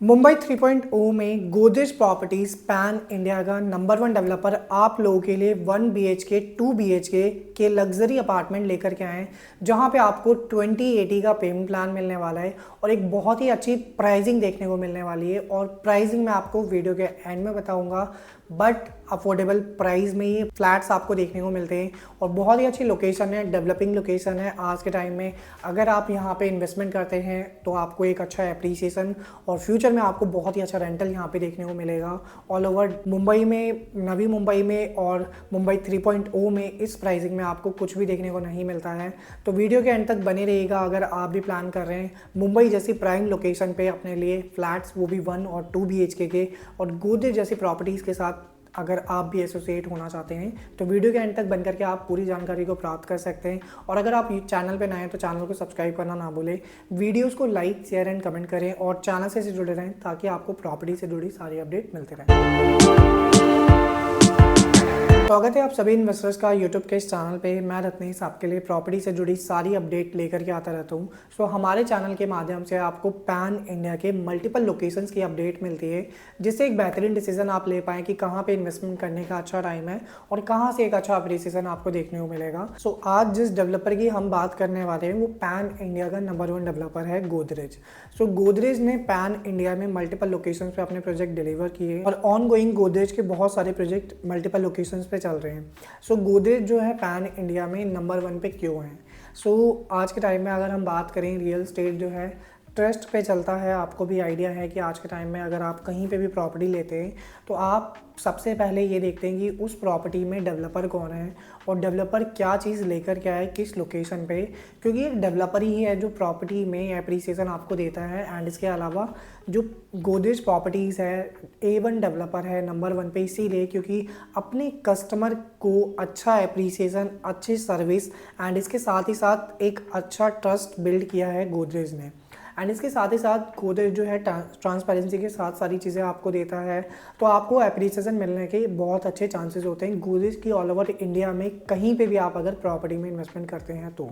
मुंबई 3.0 में Godrej properties pan India का number 1 developer आप लोगों के लिए 1 BHK 2 BHK के लग्जरी अपार्टमेंट लेकर के आए हैं, जहां पे आपको 2080 का पेमेंट प्लान मिलने वाला है और एक बहुत ही अच्छी प्राइसिंग देखने को मिलने वाली है। और प्राइसिंग मैं आपको वीडियो के एंड में बताऊंगा, बट अफोर्डेबल प्राइस में ये फ्लैट्स आपको देखने को मिलते हैं और बहुत ही अच्छी लोकेशन है, डेवलपिंग लोकेशन है। आज के टाइम में अगर आप यहाँ पे इन्वेस्टमेंट करते हैं तो आपको एक अच्छा एप्रिसिएशन और फ्यूचर में आपको बहुत ही अच्छा रेंटल यहाँ पे देखने को मिलेगा। ऑल ओवर मुंबई में, नवी मुंबई में और मुंबई 3.0 में इस प्राइसिंग में आपको कुछ भी देखने को नहीं मिलता है। तो वीडियो के एंड तक बने रहिएगा अगर आप भी प्लान कर रहे हैं मुंबई जैसी प्राइम लोकेशन पे अपने लिए फ्लैट्स, वो भी 1 और 2 BHK के और गोदरेज जैसी प्रॉपर्टीज़ के साथ अगर आप भी एसोसिएट होना चाहते हैं तो वीडियो के एंड तक बन करके आप पूरी जानकारी को प्राप्त कर सकते हैं। और अगर आप चैनल पे नए हैं तो चैनल को सब्सक्राइब करना ना भूलें, वीडियोस को लाइक, शेयर एंड कमेंट करें और चैनल से जुड़े रहें ताकि आपको प्रॉपर्टी से जुड़ी सारी अपडेट मिलते रहें। स्वागत है आप सभी इन्वेस्टर्स का यूट्यूब के इस चैनल पे। मैं रत्नेश आपके लिए प्रॉपर्टी से जुड़ी सारी अपडेट लेकर के आता रहता हूँ। सो हमारे चैनल के माध्यम से आपको पैन इंडिया के मल्टीपल लोकेशंस की अपडेट मिलती है, जिससे एक बेहतरीन डिसीजन आप ले पाएँ कि कहाँ पे इन्वेस्टमेंट करने का अच्छा टाइम है और कहाँ से एक अच्छा अप्रिसिएशन आपको देखने को मिलेगा। सो आज जिस डेवलपर की हम बात करने वाले हैं वो पैन इंडिया का नंबर 1 डेवलपर है गोदरेज। सो गोदरेज ने पैन इंडिया में मल्टीपल लोकेशंस पे अपने प्रोजेक्ट डिलीवर किए और ऑन गोइंग गोदरेज के बहुत सारे प्रोजेक्ट मल्टीपल लोकेशंस पे चल रहे हैं। सो गोदरेज जो है पैन इंडिया में नंबर 1 पे क्यों है? सो आज के टाइम में अगर हम बात करें, रियल एस्टेट जो है ट्रस्ट पे चलता है। आपको भी आइडिया है कि आज के टाइम में अगर आप कहीं पे भी प्रॉपर्टी लेते हैं तो आप सबसे पहले ये देखते हैं कि उस प्रॉपर्टी में डेवलपर कौन है और डेवलपर क्या चीज़ लेकर के आए किस लोकेशन पे, क्योंकि एक डेवलपर ही है जो प्रॉपर्टी में एप्रिसिएशन आपको देता है। एंड इसके अलावा जो गोदरेज प्रॉपर्टीज़ है A1 डेवलपर है नंबर 1 पे, इसीलिए क्योंकि अपने कस्टमर को अच्छा एप्रिसिएशन, अच्छी सर्विस एंड इसके साथ ही साथ एक अच्छा ट्रस्ट बिल्ड किया है गोदरेज ने। एंड इसके साथ ही साथ गोदरेज जो है ट्रांसपेरेंसी के साथ सारी चीज़ें आपको देता है, तो आपको एप्रिसिएशन मिलने के बहुत अच्छे चांसेस होते हैं गोदरेज की ऑल ओवर इंडिया में कहीं पे भी आप अगर प्रॉपर्टी में इन्वेस्टमेंट करते हैं तो।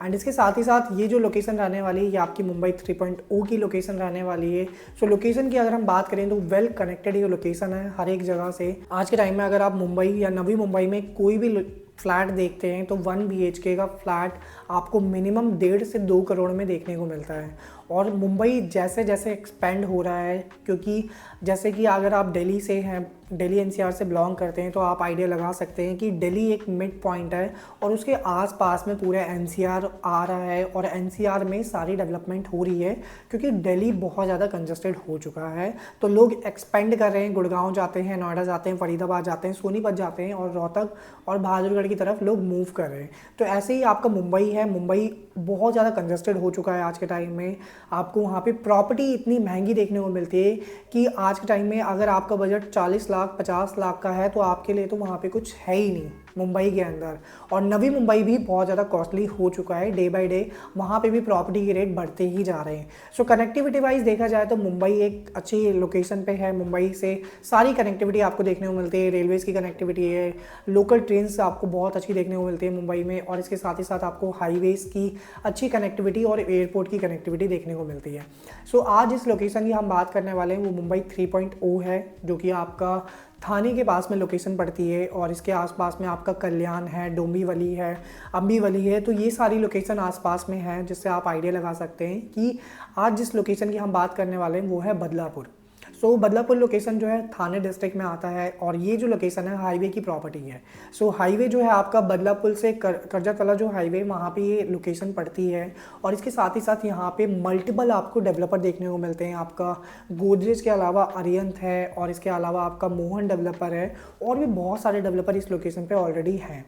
एंड इसके साथ ही साथ ये जो लोकेशन रहने वाली है ये आपकी मुंबई 3.0 की लोकेशन रहने वाली है। सो लोकेशन की अगर हम बात करें तो वेल कनेक्टेड ये लोकेशन है हर एक जगह से। आज के टाइम में अगर आप मुंबई या नवी मुंबई में कोई भी फ्लैट देखते हैं तो 1 BHK का फ्लैट आपको मिनिमम 1.5 से 2 करोड़ में देखने को मिलता है। और मुंबई जैसे जैसे एक्सपेंड हो रहा है, क्योंकि जैसे कि अगर आप दिल्ली से हैं, दिल्ली NCR से बिलोंग करते हैं तो आप आइडिया लगा सकते हैं कि दिल्ली एक मिड पॉइंट है और उसके आसपास में पूरा NCR आ रहा है और NCR में सारी डेवलपमेंट हो रही है क्योंकि दिल्ली बहुत ज़्यादा कंजस्टेड हो चुका है। तो लोग एक्सपेंड कर रहे हैं, गुड़गांव जाते हैं, नोएडा जाते हैं, फरीदाबाद जाते हैं, सोनीपत जाते हैं और रोहतक और बहादुरगढ़ की तरफ लोग मूव कर रहे हैं। तो ऐसे ही आपका मुंबई है, मुंबई बहुत ज़्यादा कंजस्टेड हो चुका है आज के टाइम में। आपको वहाँ पे प्रॉपर्टी इतनी महंगी देखने को मिलती है कि आज के टाइम में अगर आपका बजट 40 लाख 50 लाख का है तो आपके लिए तो वहाँ पे कुछ है ही नहीं मुंबई के अंदर। और नवी मुंबई भी बहुत ज़्यादा कॉस्टली हो चुका है, डे बाय डे वहाँ पे भी प्रॉपर्टी के रेट बढ़ते ही जा रहे हैं। सो कनेक्टिविटी वाइज देखा जाए तो मुंबई एक अच्छी लोकेशन पे है। मुंबई से सारी कनेक्टिविटी आपको देखने को मिलती है, रेलवेज़ की कनेक्टिविटी है, लोकल ट्रेन्स आपको बहुत अच्छी देखने को मिलती है मुंबई में और इसके साथ ही साथ आपको हाईवेज़ की अच्छी कनेक्टिविटी और एयरपोर्ट की कनेक्टिविटी देखने को मिलती है। सो आज इस लोकेशन की हम बात करने वाले हैं वो मुंबई 3.0 है, जो कि आपका थाने के पास में लोकेशन पड़ती है और इसके आसपास में आपका कल्याण है, डोंबिवली है, अम्बिवली है। तो ये सारी लोकेशन आसपास में है, जिससे आप आइडिया लगा सकते हैं कि आज जिस लोकेशन की हम बात करने वाले हैं वो है बदलापुर। सो बदलापुर लोकेशन जो है थाने डिस्ट्रिक्ट में आता है और ये जो लोकेशन है हाईवे की प्रॉपर्टी है। सो हाईवे जो है आपका बदलापुर से करजत वाला जो हाईवे, वहाँ पे ये लोकेशन पड़ती है और इसके साथ ही साथ यहाँ पे मल्टीपल आपको डेवलपर देखने को मिलते हैं। आपका गोदरेज के अलावा अरियंत है और इसके अलावा आपका मोहन डेवलपर है और भी बहुत सारे डेवलपर इस लोकेशन पर ऑलरेडी हैं।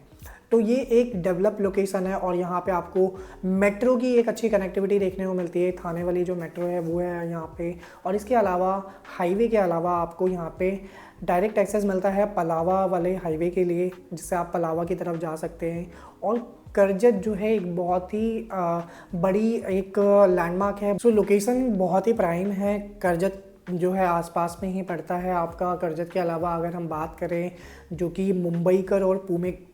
तो ये एक डेवलप लोकेशन है और यहाँ पे आपको मेट्रो की एक अच्छी कनेक्टिविटी देखने को मिलती है। थाने वाली जो मेट्रो है वो है यहाँ पे और इसके अलावा हाईवे के अलावा आपको यहाँ पे डायरेक्ट एक्सेस मिलता है पलावा वाले हाईवे के लिए, जिससे आप पलावा की तरफ जा सकते हैं। और करजत जो है एक बहुत ही बड़ी एक लैंडमार्क है। सो लोकेशन बहुत ही प्राइम है करजत जो है आसपास में ही पड़ता है आपका करजत के अलावा। अगर हम बात करें जो कि मुंबईकर और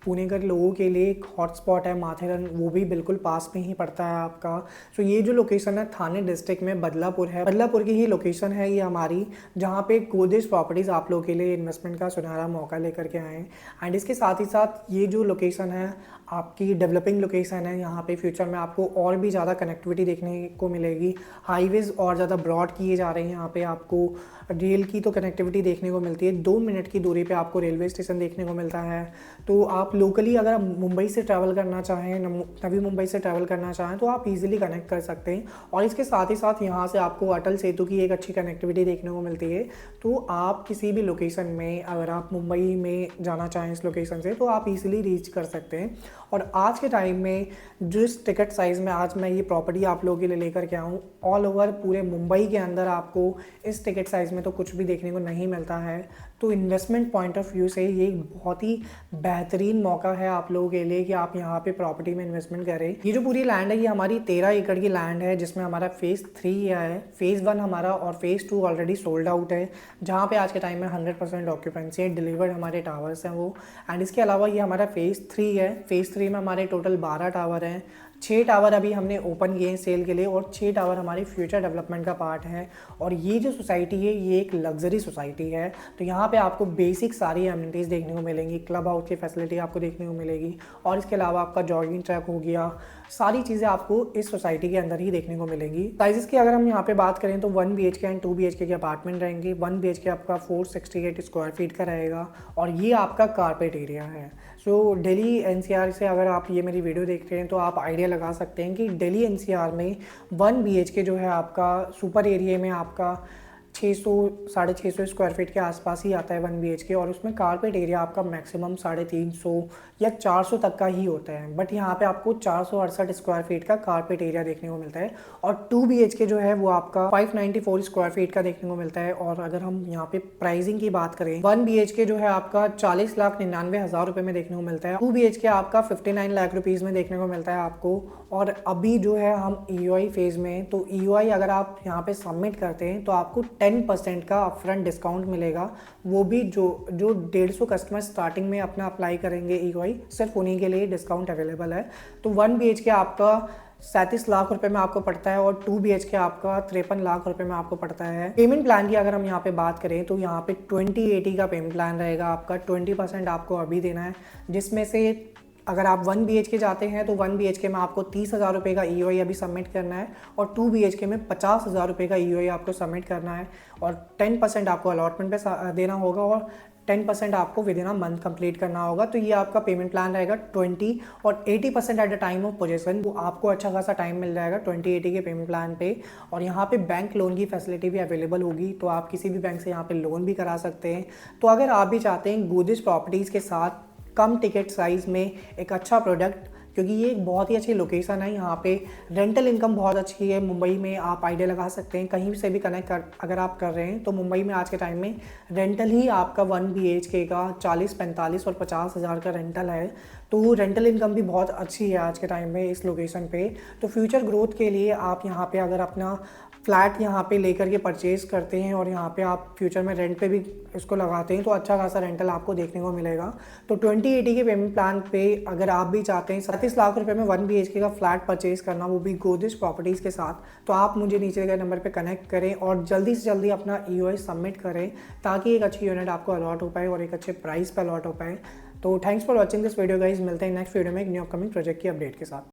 पुणेकर लोगों के लिए एक हॉटस्पॉट है माथेरन, वो भी बिल्कुल पास में ही पड़ता है आपका। सो ये जो लोकेशन है थाने डिस्ट्रिक्ट में बदलापुर है, बदलापुर की ही लोकेशन है ये हमारी, जहाँ पे गोदरेज प्रॉपर्टीज़ आप लोगों के लिए इन्वेस्टमेंट का सुनहरा मौका लेकर के आए हैं। एंड इसके साथ ही साथ ये जो लोकेशन है आपकी डेवलपिंग लोकेशन है, यहाँ पे फ्यूचर में आपको और भी ज़्यादा कनेक्टिविटी देखने को मिलेगी। हाईवेज़ और ज़्यादा ब्रॉड किए जा रहे हैं, यहाँ पे आपको रेल की तो कनेक्टिविटी देखने को मिलती है, 2 मिनट की दूरी पे आपको रेलवे स्टेशन देखने को मिलता है। तो आप लोकली अगर आप मुंबई से ट्रैवल करना चाहें, नवी मुंबई से ट्रैवल करना चाहें, तो आप इजीली कनेक्ट कर सकते हैं। और इसके साथ ही साथ यहाँ से आपको अटल सेतु की एक अच्छी कनेक्टिविटी देखने को मिलती है। तो आप किसी भी लोकेशन में अगर आप मुंबई में जाना चाहें इस लोकेशन से, तो आप इजीली रीच कर सकते हैं। और आज के टाइम में जिस टिकट साइज़ में आज मैं ये प्रॉपर्टी आप लोगों के लिए लेकर के आऊँ, ऑल ओवर पूरे मुंबई के अंदर आपको इस टिकट साइज़ में तो कुछ भी देखने को नहीं मिलता है। तो इन्वेस्टमेंट पॉइंट ऑफ व्यू से ये एक बहुत ही बेहतरीन मौका है आप लोगों के लिए कि आप यहाँ पे प्रॉपर्टी में इन्वेस्टमेंट करें। ये जो पूरी लैंड है ये हमारी 13 एकड़ की लैंड है, जिसमें हमारा फेज़ 3 है, फेज़ 1 हमारा और फेज़ 2 ऑलरेडी सोल्ड आउट है, जहाँ पे आज के टाइम में 100% ऑक्यूपेंसी है, डिलीवर्ड हमारे टावर्स हैं वो। एंड इसके अलावा ये हमारा फेज़ 3 है, फेज़ 3 में हमारे टोटल 12 टावर हैं। 6 टावर अभी हमने ओपन किए हैं सेल के लिए और 6 टावर हमारे फ्यूचर डेवलपमेंट का पार्ट है। और ये जो सोसाइटी है ये एक लग्जरी सोसाइटी है, तो यहाँ पे आपको बेसिक सारी एमिनिटीज़ देखने को मिलेंगी, क्लब हाउस की फैसिलिटी आपको देखने को मिलेगी, और इसके अलावा आपका जॉगिंग ट्रैक हो गया, सारी चीज़ें आपको इस सोसाइटी के अंदर ही देखने को मिलेंगी। साइजेस की अगर हम यहाँ पे बात करें तो 1 BHK एंड 2 BHK के अपार्टमेंट रहेंगे। 1 BHK आपका 468 स्क्वायर फीट का रहेगा और ये आपका कारपेट एरिया है। सो दिल्ली NCR से अगर आप ये मेरी वीडियो देख रहे हैं तो आप आइडिया लगा सकते हैं कि दिल्ली NCR में 1 BHK जो है आपका सुपर एरिया में आपका 600 650 स्क्वायर फीट के आसपास ही आता है 1 BHK, और उसमें कारपेट एरिया आपका मैक्सिमम 350 या 400 तक का ही होता है। बट यहाँ पे आपको 468 स्क्वायर फीट का कारपेट एरिया देखने को मिलता है। और 2 BHK जो है वो आपका 594 स्क्वायर फीट का देखने को मिलता है। और अगर हम यहाँ पे प्राइसिंग की बात करें, 1 BHK जो है आपका 40,99,000 रुपये में देखने को मिलता है। 2 BHK आपका 59 लाख रुपीज़ में देखने को मिलता है आपको। और अभी जो है हम EOI फेज़ में, तो EOI अगर आप यहाँ पे सबमिट करते हैं तो आपको 10% का अपफ्रंट डिस्काउंट मिलेगा। वो भी जो 150 कस्टमर स्टार्टिंग में अपना अप्लाई करेंगे EOI, सिर्फ उन्हीं के लिए डिस्काउंट अवेलेबल है। तो 1 BHK आपका 37 लाख रुपए में आपको पड़ता है और 2 BHK आपका 53 लाख रुपए में आपको पड़ता है। पेमेंट प्लान की अगर हम यहाँ पे बात करें तो यहाँ पे 20/80 का पेमेंट प्लान रहेगा आपका। 20% आपको अभी देना है, जिसमें से अगर आप 1 BHK जाते हैं तो 1 BHK में आपको 30,000 रुपये का EOI अभी सबमिट करना है और 2 BHK में 50,000 रुपये का EOI आपको सबमिट करना है। और 10% आपको अलॉटमेंट पे देना होगा और 10% आपको with in a month complete करना होगा। तो ये आपका पेमेंट प्लान रहेगा 20 और 80% at the time of possession. वो आपको अच्छा खासा टाइम मिल जाएगा 20/80 के पेमेंट प्लान पे। और यहाँ पे बैंक लोन की फैसिलिटी भी अवेलेबल होगी, तो आप किसी भी बैंक से यहाँ पे लोन भी करा सकते हैं। तो अगर आप भी चाहते हैं गोदरेज प्रॉपर्टीज़ के साथ कम टिकट साइज़ में एक अच्छा प्रोडक्ट, क्योंकि ये एक बहुत ही अच्छी लोकेशन है, यहाँ पे रेंटल इनकम बहुत अच्छी है। मुंबई में आप आइडिया लगा सकते हैं, कहीं से भी कनेक्ट अगर आप कर रहे हैं तो मुंबई में आज के टाइम में रेंटल ही आपका 1 BHK का 40, 45 और 50 हज़ार का रेंटल है। तो रेंटल इनकम भी बहुत अच्छी है आज के टाइम में इस लोकेशन पे। तो फ्यूचर ग्रोथ के लिए आप यहाँ पे अगर अपना फ्लैट यहाँ पे लेकर के परचेज़ करते हैं और यहाँ पे आप फ्यूचर में रेंट पे भी इसको लगाते हैं तो अच्छा खासा रेंटल आपको देखने को मिलेगा। तो 20/80 के पेमेंट प्लान पे अगर आप भी चाहते हैं 37 लाख रुपए में 1 BHK का फ्लैट परचेज़ करना, वो भी गोदरेज प्रॉपर्टीज़ के साथ, तो आप मुझे नीचे के नंबर पे कनेक्ट करें और जल्दी से जल्दी अपना EOI सबमिट करें, ताकि एक अच्छी यूनिट आपको अलॉट हो पाए और एक अच्छे प्राइस पर अलॉट हो पाए। तो thanks for watching this video guys. मिलते हैं नेक्स्ट वीडियो में एक न्यू अपकमिंग प्रोजेक्ट की अपडेट के साथ।